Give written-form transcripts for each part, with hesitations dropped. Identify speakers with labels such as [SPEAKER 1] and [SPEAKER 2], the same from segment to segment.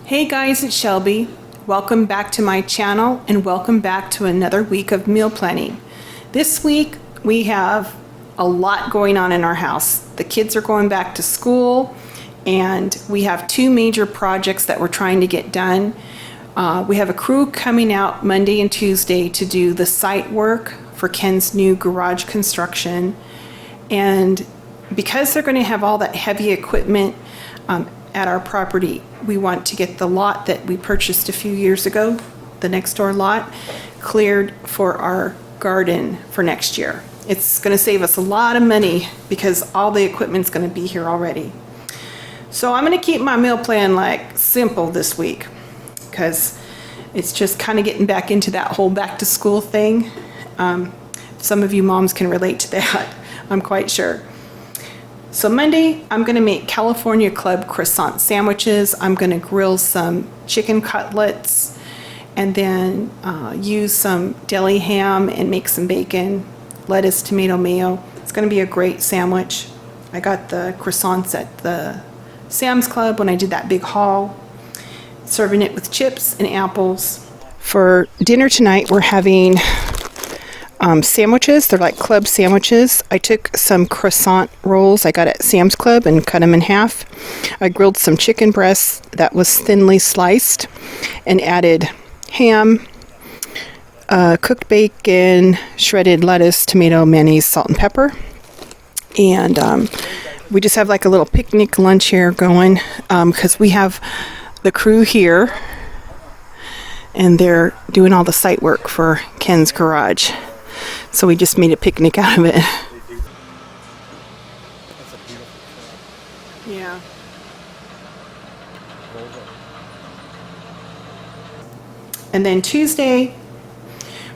[SPEAKER 1] Hey guys, it's Shelby. Welcome back to my channel and welcome back to another week of meal planning. This week we have a lot going on in our house. The kids are going back to school and we have two major projects that we're trying to get done. We have a crew coming out Monday and Tuesday to do the site work for Ken's new garage construction. And because they're going to have all that heavy equipment at our property, we want to get the lot that we purchased a few years ago, the next door lot, cleared for our garden for next year. It's going to save us a lot of money because all the equipment's going to be here already. So I'm going to keep my meal plan like simple this week because it's just kind of getting back into that whole back to school thing. Some of you moms can relate to that, I'm quite sure. So Monday, I'm going to make California Club croissant sandwiches. I'm going to grill some chicken cutlets and then use some deli ham and make some bacon, lettuce, tomato, mayo. It's going to be a great sandwich. I got the croissants at the Sam's Club when I did that big haul. Serving it with chips and apples. For dinner tonight, we're having sandwiches. They're like club sandwiches. I took some croissant rolls I got at Sam's Club and cut them in half. I grilled some chicken breasts that was thinly sliced and added ham, cooked bacon, shredded lettuce, tomato, mayonnaise, salt, and pepper. And we just have like a little picnic lunch here going because we have the crew here and they're doing all the site work for Ken's garage. So we just made a picnic out of it. Yeah. And then Tuesday,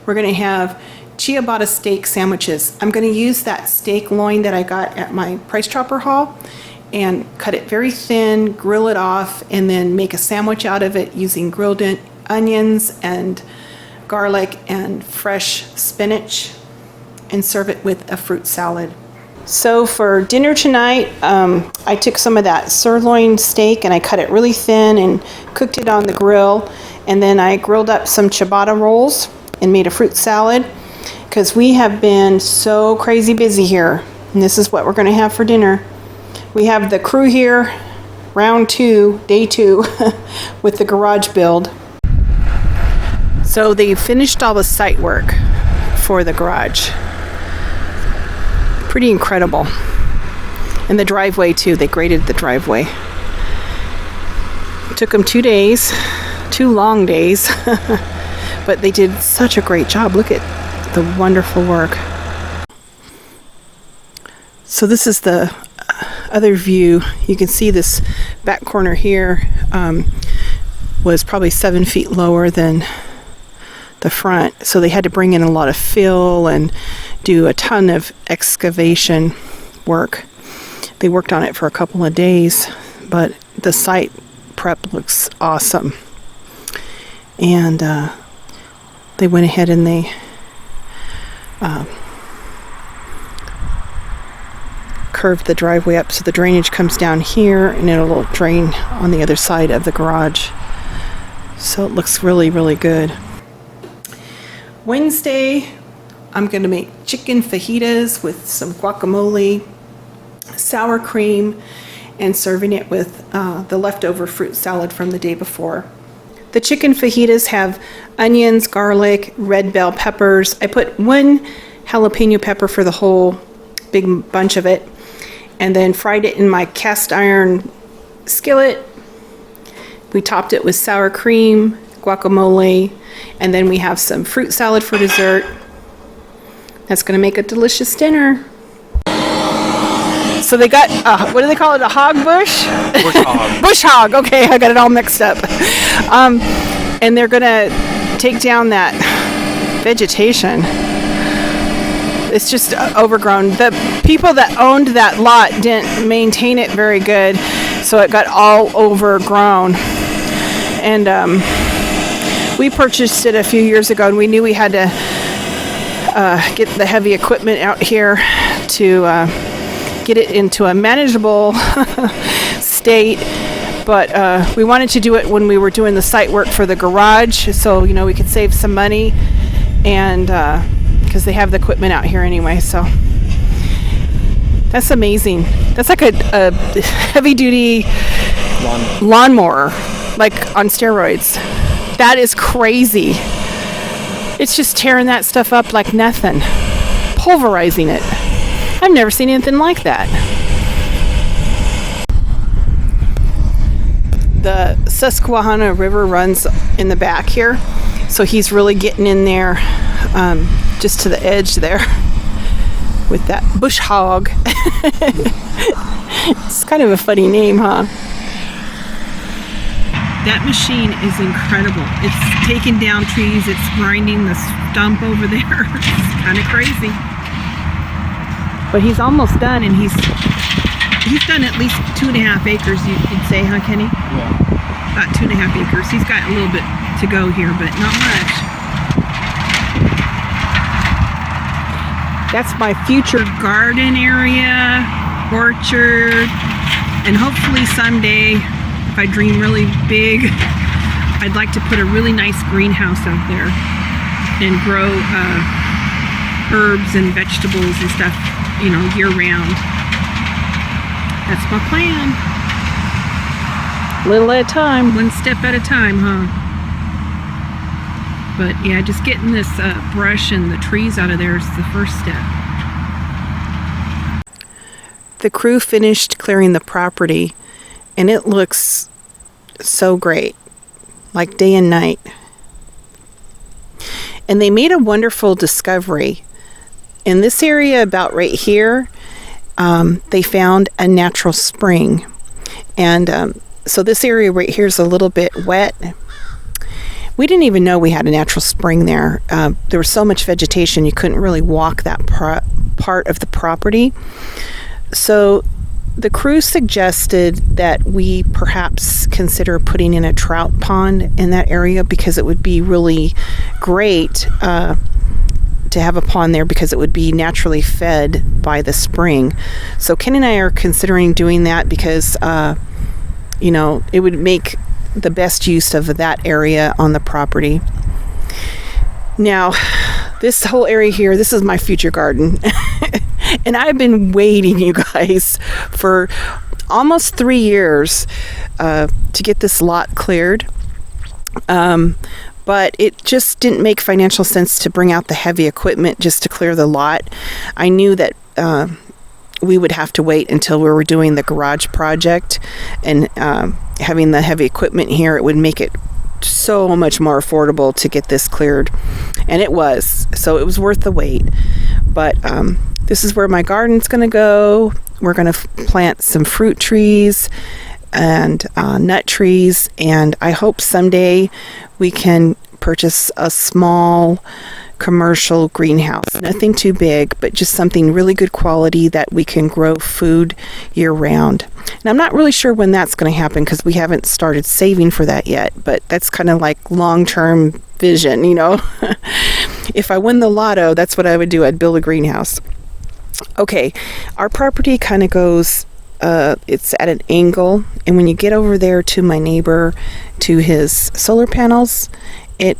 [SPEAKER 1] we're going to have ciabatta steak sandwiches. I'm going to use that steak loin that I got at my Price Chopper haul and cut it very thin, grill it off, and then make a sandwich out of it using grilled onions and garlic and fresh spinach, and serve it with a fruit salad. So for dinner tonight, I took some of that sirloin steak and I cut it really thin and cooked it on the grill, and then I grilled up some ciabatta rolls and made a fruit salad because we have been so crazy busy here, and this is what we're going to have for dinner. We have the crew here, round two, day two, with the garage build. So they finished all the site work for the garage. Pretty incredible. And the driveway too, they graded the driveway. It took them 2 days, 2 long days, but they did such a great job. Look at the wonderful work. So this is the other view. You can see this back corner here was probably 7 feet lower than the front, so they had to bring in a lot of fill and do a ton of excavation work. They worked on it for a couple of days, but the site prep looks awesome. And they went ahead and they curved the driveway up so the drainage comes down here and it'll drain on the other side of the garage. So it looks really, really good. Wednesday, I'm going to make chicken fajitas with some guacamole, sour cream, and serving it with the leftover fruit salad from the day before. The chicken fajitas have onions, garlic, red bell peppers. I put 1 jalapeno pepper for the whole big bunch of it, and then fried it in my cast iron skillet. We topped it with sour cream, guacamole, and then we have some fruit salad for dessert. That's going to make a delicious dinner. So they got, what do they call it, a hog bush?
[SPEAKER 2] Bush hog.
[SPEAKER 1] Bush hog, okay, I got it all mixed up. And they're going to take down that vegetation. It's just overgrown. The people that owned that lot didn't maintain it very good, so it got all overgrown. And we purchased it a few years ago, and we knew we had to get the heavy equipment out here to get it into a manageable state. But we wanted to do it when we were doing the site work for the garage, so we could save some money, and because they have the equipment out here anyway. So that's amazing. That's like a heavy duty lawnmower, like on steroids. That is crazy. It's just tearing that stuff up like nothing, pulverizing it. I've never seen anything like that. The Susquehanna River runs in the back here, so he's really getting in there, just to the edge there with that bush hog. It's kind of a funny name, huh? That machine is incredible. It's taking down trees, it's grinding the stump over there. It's kind of crazy. But he's almost done, and he's done at least 2.5 acres, you'd say, huh, Kenny? Yeah. About 2.5 acres. He's got a little bit to go here, but not much. That's my future garden area, orchard, and hopefully someday, if I dream really big, I'd like to put a really nice greenhouse out there and grow herbs and vegetables and stuff, year round. That's my plan. Little at a time, one step at a time, huh? But yeah, just getting this brush and the trees out of there is the first step. The crew finished clearing the property, and it looks so great, like day and night. And they made a wonderful discovery. In this area about right here, they found a natural spring. And so this area right here is a little bit wet. We didn't even know we had a natural spring there. There was so much vegetation, you couldn't really walk that part of the property. So the crew suggested that we perhaps consider putting in a trout pond in that area, because it would be really great to have a pond there, because it would be naturally fed by the spring. So Ken and I are considering doing that, because it would make the best use of that area on the property. Now, this whole area here, this is my future garden. And I've been waiting, you guys, for almost 3 years to get this lot cleared. But it just didn't make financial sense to bring out the heavy equipment just to clear the lot. I knew that we would have to wait until we were doing the garage project, and having the heavy equipment here, it would make it so much more affordable to get this cleared. And it was. So it was worth the wait. But this is where my garden's going to go. We're going to plant some fruit trees and nut trees, and I hope someday we can purchase a small commercial greenhouse. Nothing too big, but just something really good quality that we can grow food year round. And I'm not really sure when that's going to happen, because we haven't started saving for that yet, but that's kind of like long-term vision, If I win the lotto, that's what I would do. I'd build a greenhouse. Okay, our property kind of goes, it's at an angle, and when you get over there to my neighbor, to his solar panels, it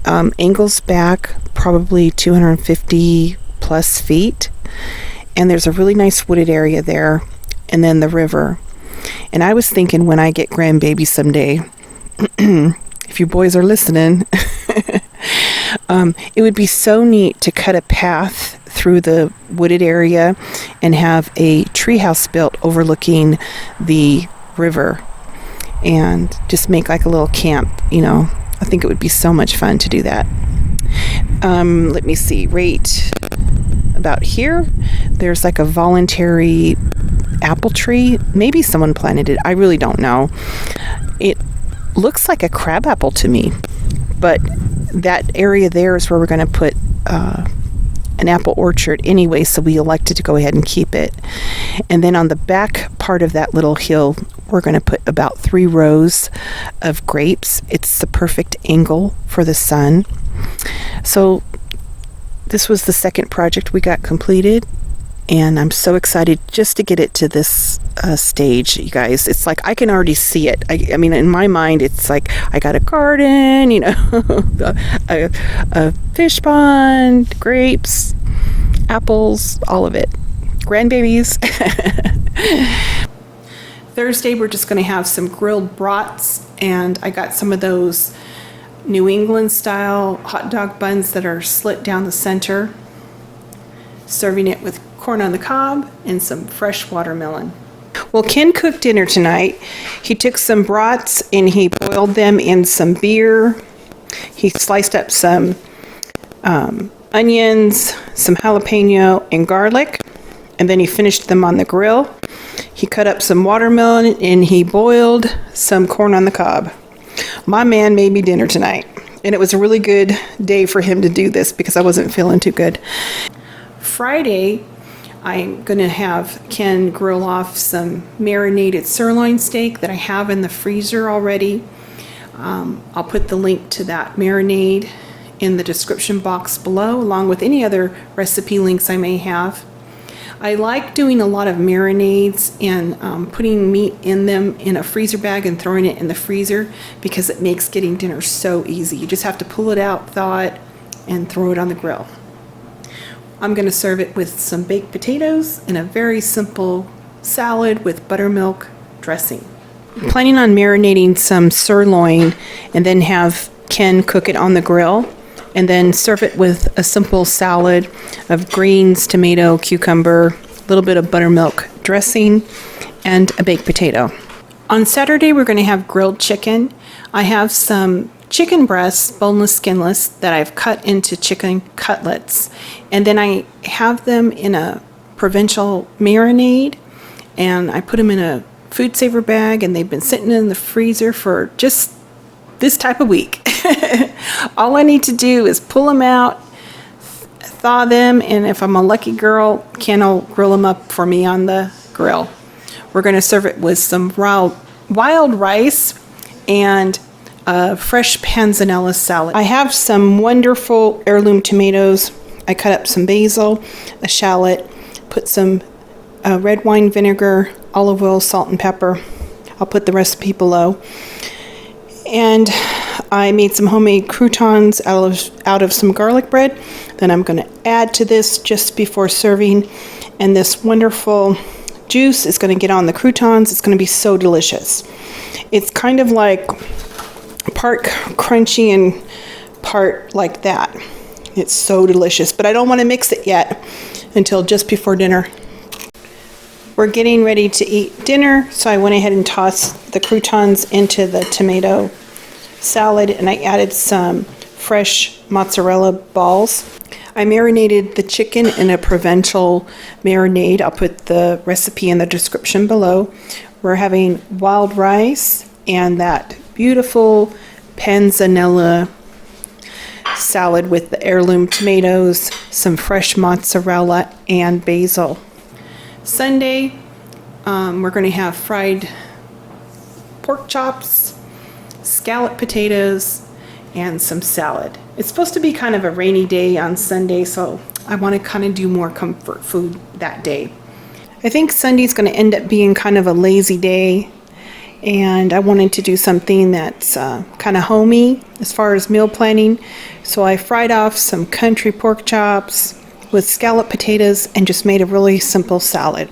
[SPEAKER 1] angles back probably 250 plus feet, and there's a really nice wooded area there, and then the river. And I was thinking, when I get grandbabies someday, if you boys are listening, it would be so neat to cut a path through the wooded area and have a treehouse built overlooking the river, and just make like a little camp. I think it would be so much fun to do that. Let me see, right about here, there's like a voluntary apple tree. Maybe someone planted it. I really don't know. It looks like a crabapple to me, but that area there is where we're going to put an apple orchard anyway, so we elected to go ahead and keep it. And then on the back part of that little hill, we're going to put about 3 rows of grapes. It's the perfect angle for the sun. So this was the second project we got completed, And I'm so excited just to get it to this stage, you guys. It's like I can already see it. I mean, in my mind, it's like I got a garden, you know, a fish pond, grapes, apples, all of it. Grandbabies. Thursday, we're just going to have some grilled brats, and I got some of those New England style hot dog buns that are slit down the center, serving it with corn on the cob and some fresh watermelon. Well, Ken cooked dinner tonight. He took some brats and he boiled them in some beer. He sliced up some onions, some jalapeno, and garlic, and then he finished them on the grill. He cut up some watermelon and he boiled some corn on the cob. My man made me dinner tonight, and it was a really good day for him to do this because I wasn't feeling too good. Friday, I'm going to have Ken grill off some marinated sirloin steak that I have in the freezer already. I'll put the link to that marinade in the description box below, along with any other recipe links I may have. I like doing a lot of marinades and putting meat in them in a freezer bag and throwing it in the freezer because it makes getting dinner so easy. You just have to pull it out, thaw it, and throw it on the grill. I'm going to serve it with some baked potatoes and a very simple salad with buttermilk dressing. I'm planning on marinating some sirloin and then have Ken cook it on the grill, and then serve it with a simple salad of greens, tomato, cucumber, a little bit of buttermilk dressing, and a baked potato. On Saturday, we're going to have grilled chicken. I have some chicken breasts, boneless, skinless, that I've cut into chicken cutlets. And then I have them in a Provencal Marinade, and I put them in a food saver bag, and they've been sitting in the freezer for just this type of week. All I need to do is pull them out, thaw them, and if I'm a lucky girl, Ken will grill them up for me on the grill. We're going to serve it with some wild rice and a fresh panzanella salad. I have some wonderful heirloom tomatoes. I cut up some basil, a shallot, put some red wine vinegar, olive oil, salt, and pepper. I'll put the recipe below. And I made some homemade croutons out of some garlic bread. Then I'm going to add to this just before serving. And this wonderful juice is going to get on the croutons. It's going to be so delicious. It's kind of like part crunchy and part like that. It's so delicious. But I don't want to mix it yet until just before dinner. We're getting ready to eat dinner, so I went ahead and tossed the croutons into the tomato salad, and I added some fresh mozzarella balls. I marinated the chicken in a Provencal marinade. I'll put the recipe in the description below. We're having wild rice and that beautiful panzanella salad with the heirloom tomatoes, some fresh mozzarella, and basil. Sunday, we're going to have fried pork chops, scalloped potatoes, and some salad. It's supposed to be kind of a rainy day on Sunday, so I want to kind of do more comfort food that day. I think Sunday's going to end up being kind of a lazy day, and I wanted to do something that's kind of homey as far as meal planning. So I fried off some country pork chops with scalloped potatoes and just made a really simple salad.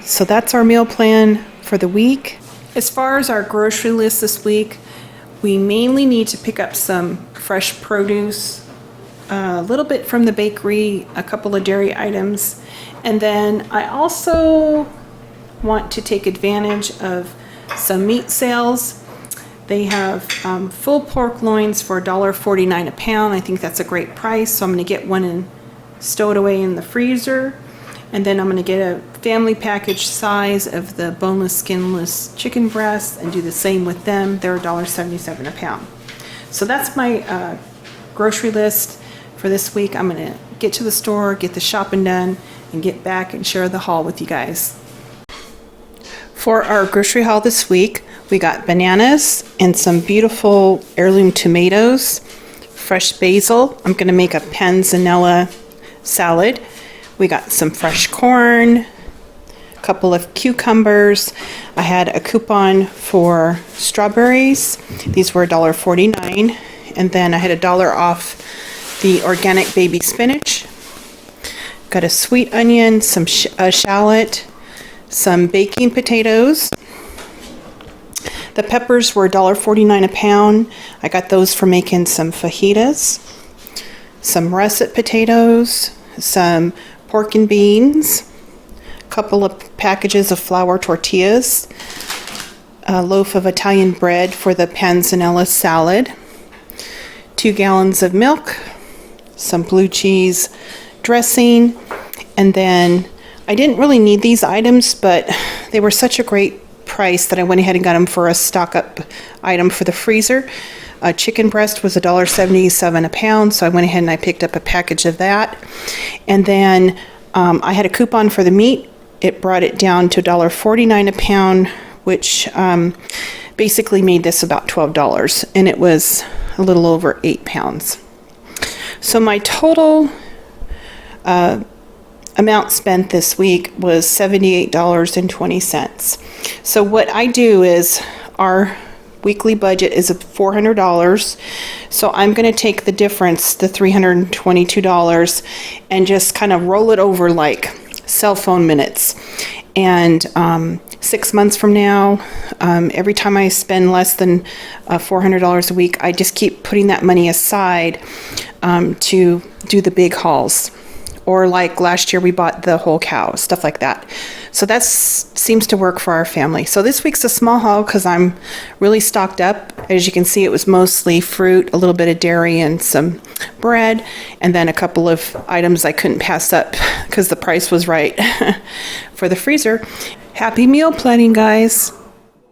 [SPEAKER 1] So that's our meal plan for the week. As far as our grocery list this week, we mainly need to pick up some fresh produce, a little bit from the bakery, a couple of dairy items, and then I also want to take advantage of some meat sales. They have full pork loins for $1.49 a pound. I think that's a great price, so I'm going to get one and stow it away in the freezer. And then I'm going to get a family package size of the boneless, skinless chicken breasts and do the same with them. They're $1.77 a pound. So that's my grocery list for this week. I'm going to get to the store, get the shopping done, and get back and share the haul with you guys. For our grocery haul this week, we got bananas and some beautiful heirloom tomatoes, fresh basil. I'm going to make a panzanella salad. We got some fresh corn, a couple of cucumbers. I had a coupon for strawberries. These were $1.49. And then I had $1 off the organic baby spinach. Got a sweet onion, some shallot, some baking potatoes. The peppers were $1.49 a pound. I got those for making some fajitas. Some russet potatoes, some pork and beans, a couple of packages of flour tortillas, a loaf of Italian bread for the Panzenella salad, 2 gallons of milk, some blue cheese dressing, and then I didn't really need these items, but they were such a great price that I went ahead and got them for a stock-up item for the freezer. Chicken breast was $1.77 a pound, so I went ahead and I picked up a package of that. And then I had a coupon for the meat. It brought it down to $1.49 a pound, which basically made this about $12, and it was a little over 8 pounds. So my total amount spent this week was $78.20. So what I do is our weekly budget is $400. So I'm going to take the difference, the $322, and just kind of roll it over like cell phone minutes. And 6 months from now, every time I spend less than $400 a week, I just keep putting that money aside to do the big hauls. Or like last year we bought the whole cow, stuff like that. So that seems to work for our family. So this week's a small haul because I'm really stocked up. As you can see, it was mostly fruit, a little bit of dairy, and some bread, and then a couple of items I couldn't pass up because the price was right for the freezer. Happy meal planning, guys.